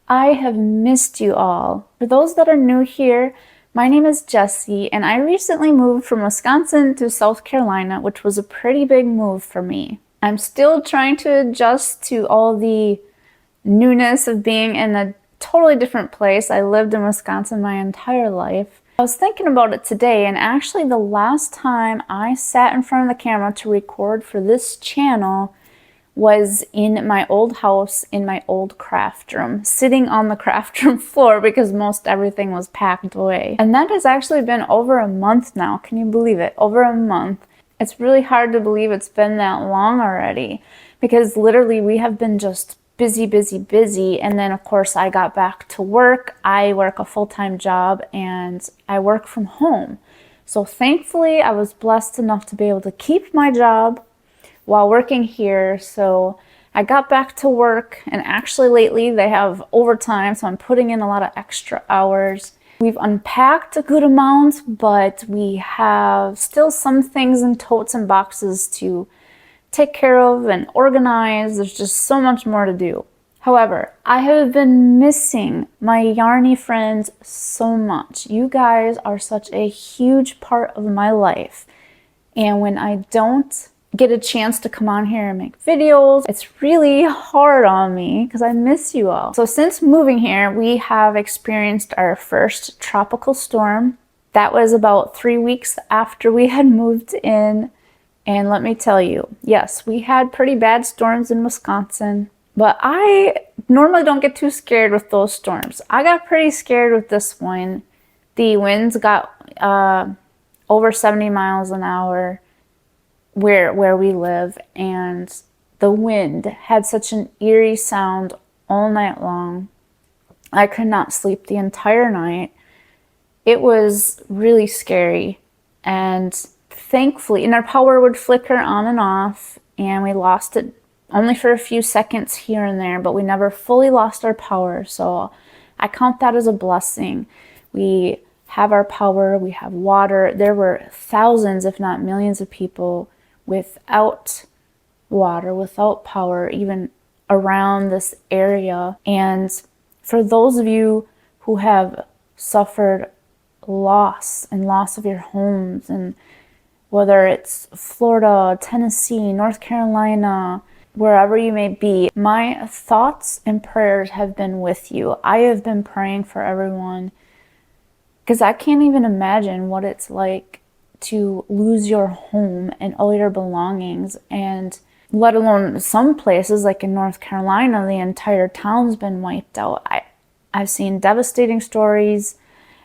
I have missed you all. For those that are new here, my name is Jessie, and I recently moved from Wisconsin to South Carolina, which was a pretty big move for me. I'm still trying to adjust to all the newness of being in a totally different place. I lived in Wisconsin my entire life. I was thinking about it today, and actually the last time I sat in front of the camera to record for this channel was in my old house in my old craft room, sitting on the craft room floor because most everything was packed away. And that has actually been over a month now. Can you believe it? Over a month. It's really hard to believe it's been that long already because literally we have been just busy, busy, busy. And then of course I got back to work. I work a full-time job and I work from home. So thankfully I was blessed enough to be able to keep my job while working here. So I got back to work, and actually lately they have overtime, so I'm putting in a lot of extra hours. We've unpacked a good amount, but we have still some things in totes and boxes to take care of and organize. There's just so much more to do. However, I have been missing my yarny friends so much. You guys are such a huge part of my life, and when I don't get a chance to come on here and make videos, it's really hard on me because I miss you all. So since moving here, we have experienced our first tropical storm. That was about 3 weeks after we had moved in. And let me tell you, yes, we had pretty bad storms in Wisconsin, but I normally don't get too scared with those storms. I got pretty scared with this one. The winds got over 70 miles an hour where we live, and the wind had such an eerie sound all night long. I could not sleep the entire night. It was really scary, and thankfully, and our power would flicker on and off, and we lost it only for a few seconds here and there, but we never fully lost our power, so I count that as a blessing. We have our power, we have water. There were thousands, if not millions of people without water, without power, even around this area. And for those of you who have suffered loss and loss of your homes, and whether it's Florida, Tennessee, North Carolina, wherever you may be, my thoughts and prayers have been with you. I have been praying for everyone because I can't even imagine what it's like to lose your home and all your belongings, and let alone some places like in North Carolina, the entire town's been wiped out. I've seen devastating stories.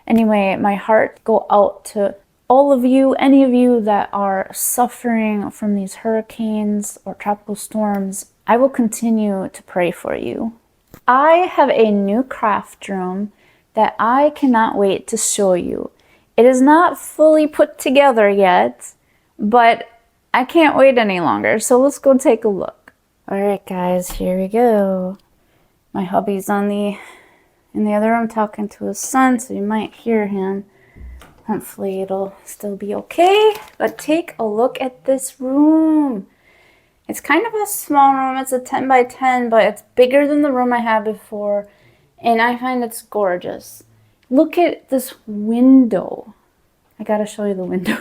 Anyway, my heart go out to all of you, any of you that are suffering from these hurricanes or tropical storms. I will continue to pray for you. I have a new craft room that I cannot wait to show you. It is not fully put together yet, but I can't wait any longer. So let's go take a look. All right, guys, here we go. My hubby's in the other room talking to his son, so you might hear him. Hopefully it'll still be okay. But take a look at this room. It's kind of a small room. It's a 10 by 10, but it's bigger than the room I had before, and I find it's gorgeous. Look at this window. I gotta show you the window.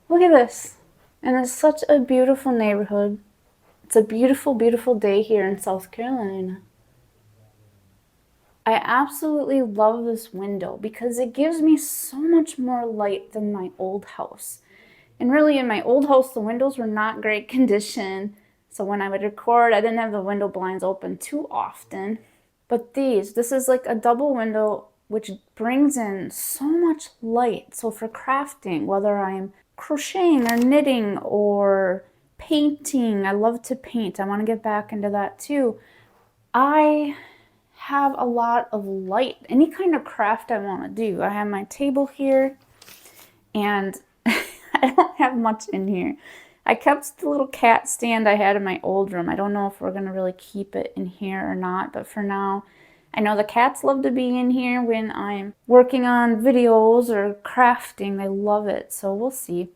Look at this. And it's such a beautiful neighborhood. It's a beautiful, beautiful day here in South Carolina. I absolutely love this window because it gives me so much more light than my old house. And really, in my old house, the windows were not great condition. So when I would record, I didn't have the window blinds open too often. But this is like a double window, which brings in so much light. So for crafting, whether I'm crocheting or knitting or painting, I love to paint. I want to get back into that too. I have a lot of light. Any kind of craft I want to do. I have my table here, and I don't have much in here. I kept the little cat stand I had in my old room. I don't know if we're going to really keep it in here or not, but for now, I know the cats love to be in here when I'm working on videos or crafting. They love it, so we'll see.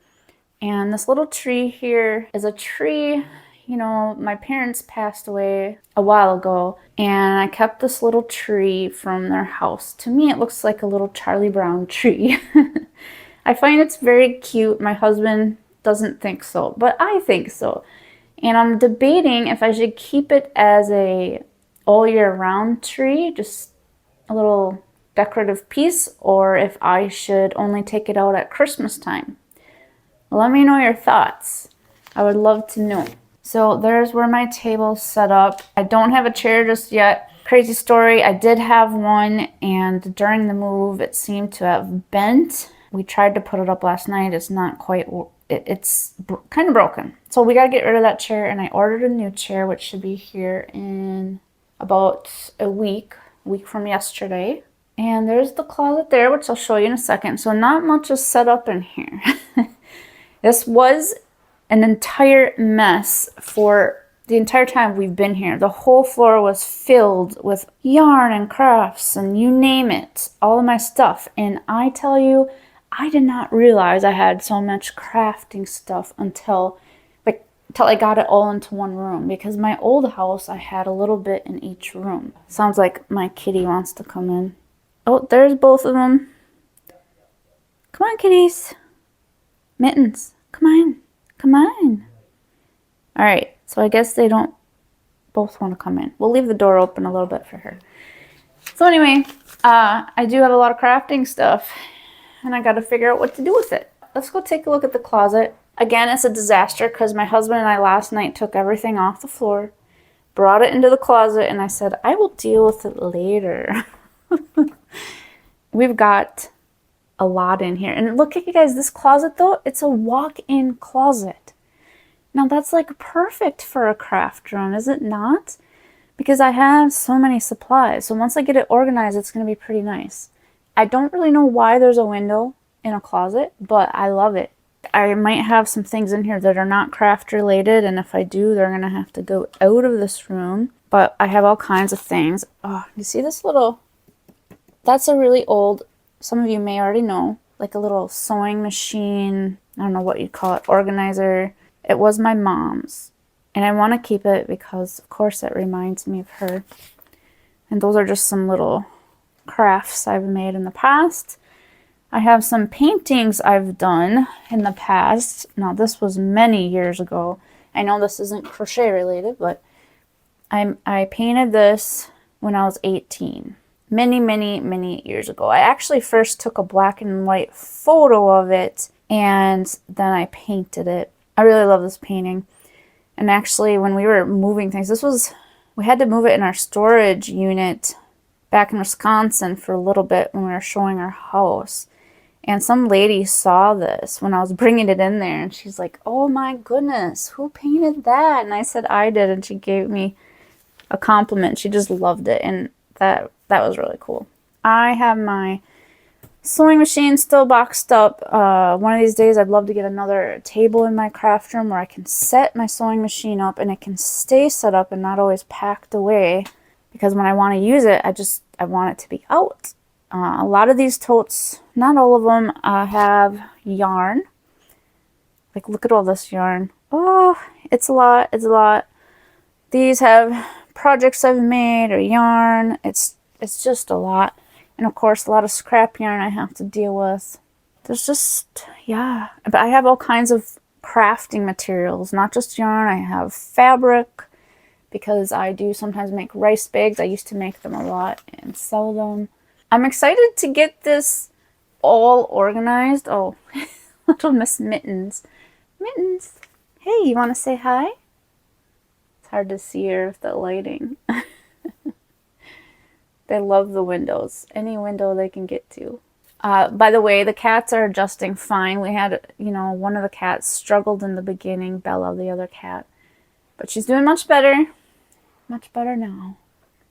And this little tree here is a tree you know, my parents passed away a while ago, and I kept this little tree from their house. To me, it looks like a little Charlie Brown tree. I find it's very cute. My husband doesn't think so, but I think so. And I'm debating if I should keep it as a all year round tree, just a little decorative piece, or if I should only take it out at Christmas time. Let me know your thoughts. I would love to know. So there's where my table's set up. I don't have a chair just yet. Crazy story, I did have one, and during the move it seemed to have bent. We tried to put it up last night. It's not quite, it's kind of broken. So we got to get rid of that chair, and I ordered a new chair, which should be here in about a week from yesterday. And there's the closet there, which I'll show you in a second. So not much is set up in here. This was an entire mess for the entire time we've been here. The whole floor was filled with yarn and crafts and you name it, all of my stuff. And I tell you, I did not realize I had so much crafting stuff until I got it all into one room, because my old house, I had a little bit in each room. Sounds like my kitty wants to come in. Oh, there's both of them. Come on, kitties. Mittens, come on. Come on. All right, so I guess they don't both want to come in. We'll leave the door open a little bit for her. So anyway, I do have a lot of crafting stuff, and I got to figure out what to do with it. Let's go take a look at the closet. Again, it's a disaster because my husband and I last night took everything off the floor, brought it into the closet, and I said, I will deal with it later. We've got a lot in here. And look at you guys, this closet though, it's a walk-in closet. Now that's like perfect for a craft room, is it not? Because I have so many supplies. So once I get it organized, it's going to be pretty nice. I don't really know why there's a window in a closet, but I love it. I might have some things in here that are not craft related, and if I do, they're going to have to go out of this room. But I have all kinds of things. Oh, you see this little, that's a really old, some of you may already know, like a little sewing machine, I don't know what you'd call it, organizer. It was my mom's, and I want to keep it because, of course, it reminds me of her. And those are just some little crafts I've made in the past. I have some paintings I've done in the past. Now, this was many years ago. I know this isn't crochet related, but I painted this when I was 18. Many years ago. I actually first took a black and white photo of it, and then I painted it. I really love this painting. And actually, when we were moving things, we had to move it in our storage unit back in Wisconsin for a little bit when we were showing our house. And some lady saw this when I was bringing it in there, and she's like, oh my goodness, who painted that? And I said, I did, and she gave me a compliment. She just loved it, and that was really cool. I have my sewing machine still boxed up. One of these days I'd love to get another table in my craft room where I can set my sewing machine up and it can stay set up and not always packed away, because when I want to use it, I want it to be out. A lot of these totes, not all of them, have yarn. Like, look at all this yarn. Oh, it's a lot. These have projects I've made or yarn. It's just a lot. And of course, a lot of scrap yarn I have to deal with. There's just, yeah. But I have all kinds of crafting materials, not just yarn. I have fabric, because I do sometimes make rice bags. I used to make them a lot and sell them. I'm excited to get this all organized. Oh, little Miss Mittens. Mittens, hey, you want to say hi? It's hard to see her with the lighting. They love the windows. Any window they can get to. By the way, the cats are adjusting fine. We had, one of the cats struggled in the beginning, Bella, the other cat. But she's doing much better. Much better now.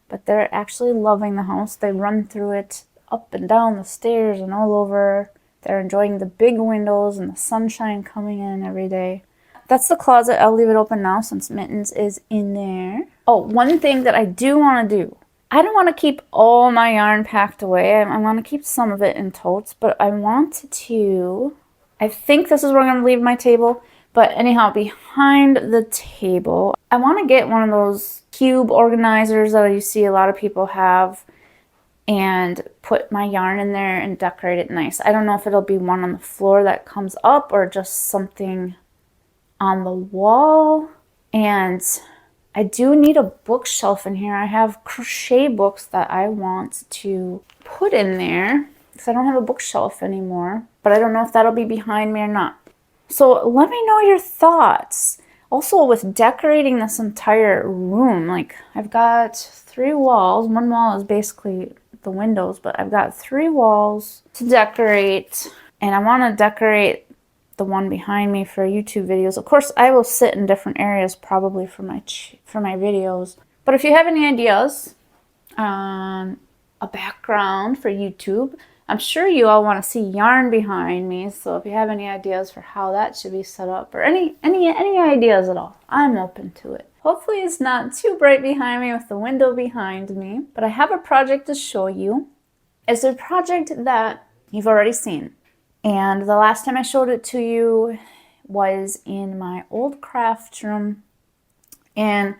But they're actually loving the house. They run through it up and down the stairs and all over. They're enjoying the big windows and the sunshine coming in every day. That's the closet. I'll leave it open now since Mittens is in there. Oh, one thing that I do want to do. I don't want to keep all my yarn packed away. I want to keep some of it in totes, but I want to, I think this is where I'm going to leave my table, But anyhow, behind the table, I want to get one of those cube organizers that you see a lot of people have and put my yarn in there and decorate it nice. I don't know if it'll be one on the floor that comes up or just something on the wall. And I do need a bookshelf in here. I have crochet books that I want to put in there because I don't have a bookshelf anymore. But I don't know if that'll be behind me or not. So let me know your thoughts. Also with decorating this entire room, like I've got 3 walls. One wall is basically the windows, but I've got 3 walls to decorate. And I want to decorate the one behind me for YouTube videos. Of course, I will sit in different areas probably for my videos. But if you have any ideas on a background for YouTube, I'm sure you all want to see yarn behind me, so if you have any ideas for how that should be set up or any ideas at all, I'm open to it. Hopefully it's not too bright behind me with the window behind me, but I have a project to show you. It's a project that you've already seen, and the last time I showed it to you was in my old craft room, and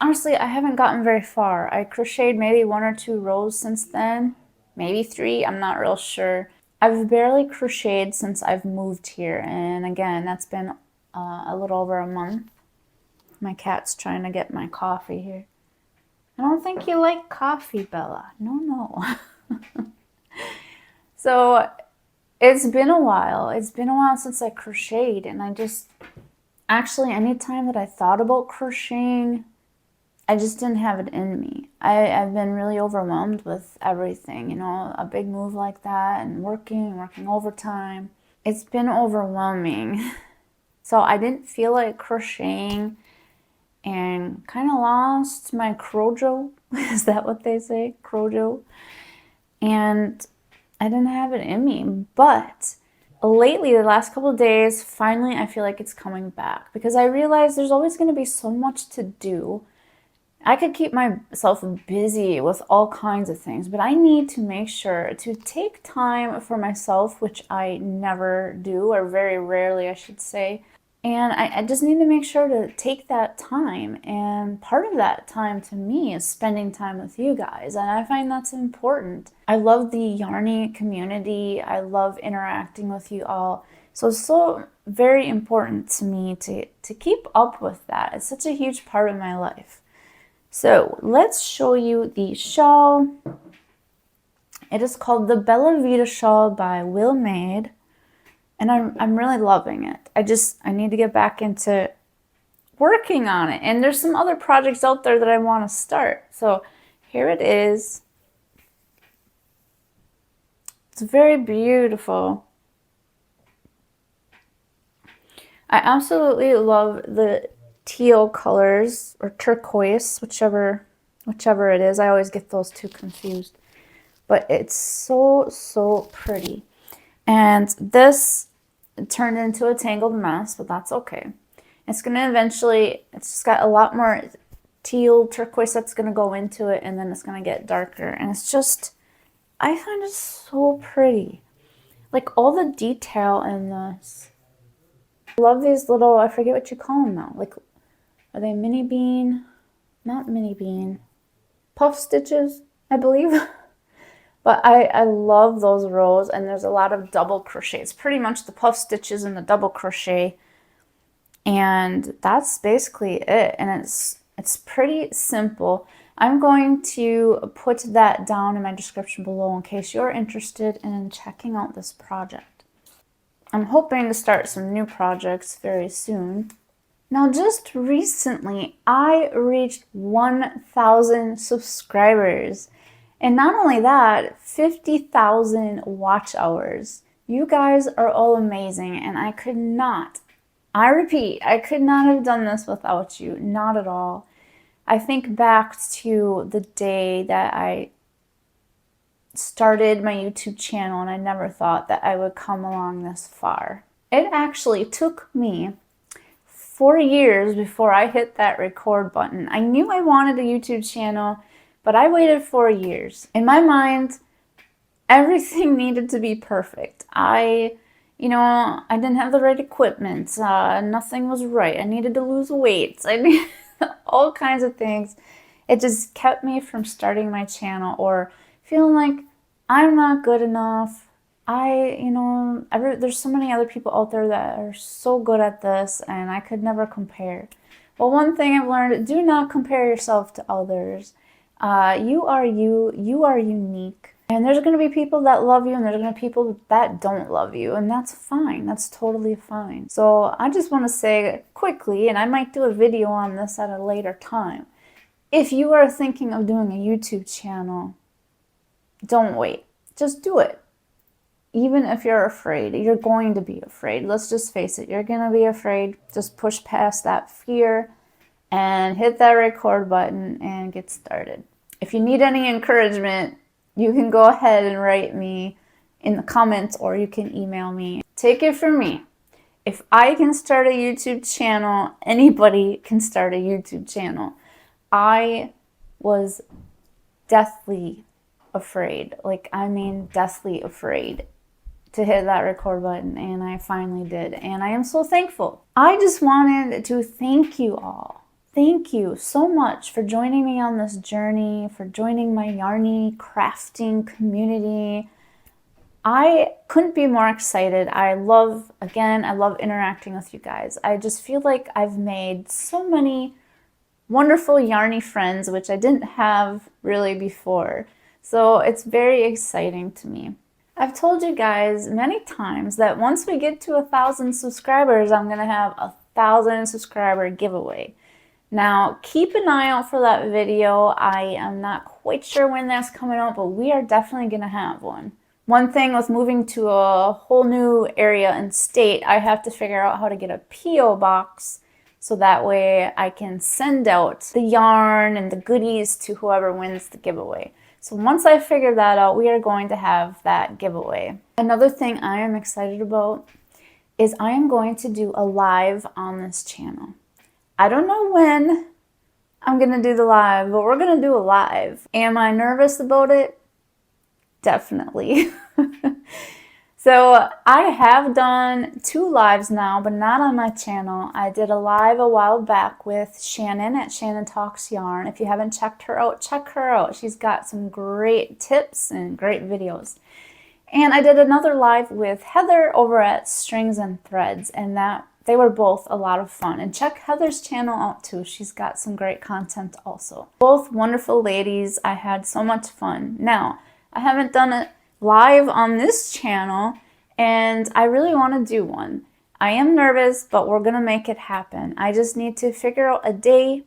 honestly, I haven't gotten very far. I crocheted maybe 1 or 2 rows since then. Maybe 3, I'm not real sure. I've barely crocheted since I've moved here, and again, that's been a little over a month. My cat's trying to get my coffee here. I don't think you like coffee, Bella. No. So it's been a while. It's been a while since I crocheted, and I just, actually, anytime that I thought about crocheting, I just didn't have it in me. I've been really overwhelmed with everything, you know, a big move like that and working overtime. It's been overwhelming. So I didn't feel like crocheting and kind of lost my crojo. Is that what they say? Crojo. And I didn't have it in me. But lately, the last couple of days, finally I feel like it's coming back because I realized there's always going to be so much to do. I could keep myself busy with all kinds of things, but I need to make sure to take time for myself, which I never do, or very rarely, I should say. And I just need to make sure to take that time. And part of that time to me is spending time with you guys. And I find that's important. I love the Yarny community. I love interacting with you all. So it's so very important to me to keep up with that. It's such a huge part of my life. So let's show you the shawl. It is called the Bella Vita shawl by Wilmade, and I'm really loving it. I need to get back into working on it, and there's some other projects out there that I want to start. So here it is. It's very beautiful. I absolutely love the teal colors, or turquoise, whichever it is. I always get those two confused, but it's so pretty. And this turned into a tangled mess, but that's okay. It's gonna eventually, it's just got a lot more teal turquoise that's gonna go into it, and then it's gonna get darker, and it's just, I find it so pretty. Like all the detail in this. I love these little, I forget what you call them now, like, are they mini bean? Not mini bean. Puff stitches, I believe. But I love those rows, and there's a lot of double crochet. It's pretty much the puff stitches and the double crochet. And that's basically it. And it's pretty simple. I'm going to put that down in my description below in case you're interested in checking out this project. I'm hoping to start some new projects very soon. Now, just recently, I reached 1,000 subscribers. And not only that, 50,000 watch hours. You guys are all amazing, and I could not have done this without you. Not at all. I think back to the day that I started my YouTube channel, and I never thought that I would come along this far. It actually took me 4 years before I hit that record button. I knew I wanted a YouTube channel, but I waited 4 years. In my mind, everything needed to be perfect. I you know, I didn't have the right equipment. Nothing was right. I needed to lose weight. I need all kinds of things. It just kept me from starting my channel or feeling like I'm not good enough. There's so many other people out there that are so good at this and I could never compare. Well, one thing I've learned, do not compare yourself to others. You are you. You are unique. And there's going to be people that love you and there's going to be people that don't love you. And that's fine. That's totally fine. So I just want to say quickly, and I might do a video on this at a later time. If you are thinking of doing a YouTube channel, don't wait. Just do it. Even if you're afraid, you're going to be afraid. Let's just face it. You're going to be afraid. Just push past that fear and hit that record button and get started. If you need any encouragement, you can go ahead and write me in the comments or you can email me. Take it from me. If I can start a YouTube channel, anybody can start a YouTube channel. I was deathly afraid, deathly afraid to hit that record button, and I finally did, and I am so thankful. I just wanted to thank you all. Thank you so much for joining me on this journey, for joining my yarny crafting community. I couldn't be more excited. I love interacting with you guys. I just feel like I've made so many wonderful yarny friends, which I didn't have really before. So it's very exciting to me. I've told you guys many times that once we get to 1,000 subscribers, I'm going to have a 1,000 subscriber giveaway. Now, keep an eye out for that video. I am not quite sure when that's coming out, but we are definitely going to have one. One thing with moving to a whole new area and state, I have to figure out how to get a P.O. box so that way I can send out the yarn and the goodies to whoever wins the giveaway. So once I figure that out, we are going to have that giveaway. Another thing I am excited about is I am going to do a live on this channel. I don't know when I'm going to do the live, but we're going to do a live. Am I nervous about it? Definitely. So I have done 2 lives now, but not on my channel. I did a live a while back with Shannon at Shannon Talks Yarn. If you haven't checked her out, check her out. She's got some great tips and great videos. And I did another live with Heather over at Strings and Threads, and they were both a lot of fun. And check Heather's channel out too. She's got some great content also. Both wonderful ladies. I had so much fun. Now, I haven't done it live on this channel, and I really want to do one. I am nervous, but we're going to make it happen. I just need to figure out a day,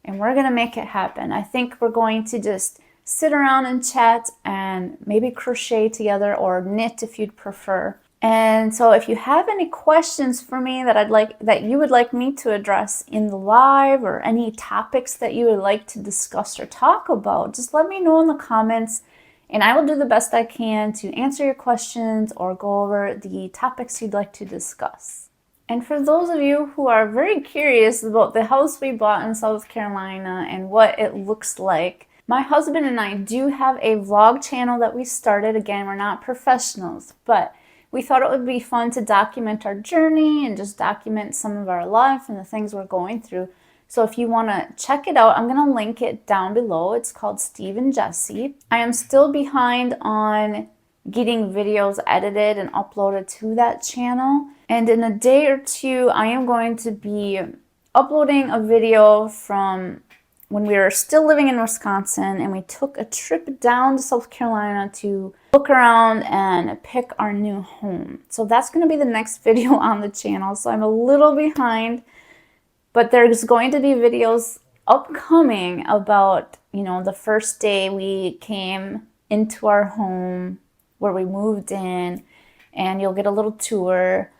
and we're going to make it happen. I think we're going to just sit around and chat and maybe crochet together or knit if you'd prefer. And so if you have any questions for me that you would like me to address in the live, or any topics that you would like to discuss or talk about, just let me know in the comments. And I will do the best I can to answer your questions or go over the topics you'd like to discuss. And for those of you who are very curious about the house we bought in South Carolina and what it looks like, my husband and I do have a vlog channel that we started. Again, we're not professionals, but we thought it would be fun to document our journey and just document some of our life and the things we're going through. So if you want to check it out, I'm going to link it down below. It's called Steve and Jessie. I am still behind on getting videos edited and uploaded to that channel. And in a day or two, I am going to be uploading a video from when we were still living in Wisconsin and we took a trip down to South Carolina to look around and pick our new home. So that's going to be the next video on the channel. So I'm a little behind. But there's going to be videos upcoming about, the first day we came into our home, where we moved in, and you'll get a little tour,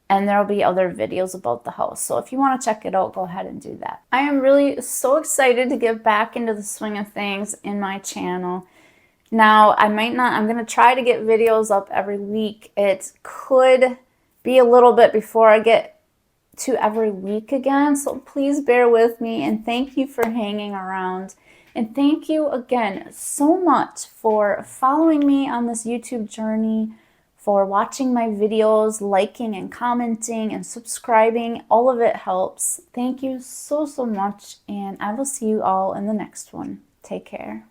and there'll be other videos about the house. So if you want to check it out, go ahead and do that. I am really so excited to get back into the swing of things in my channel. Now, I'm going to try to get videos up every week. It could be a little bit before I get to every week again, so please bear with me, and thank you for hanging around. And thank you again so much for following me on this YouTube journey, for watching my videos, liking and commenting and subscribing. All of it helps. Thank you so, so much, and I will see you all in the next one. Take care.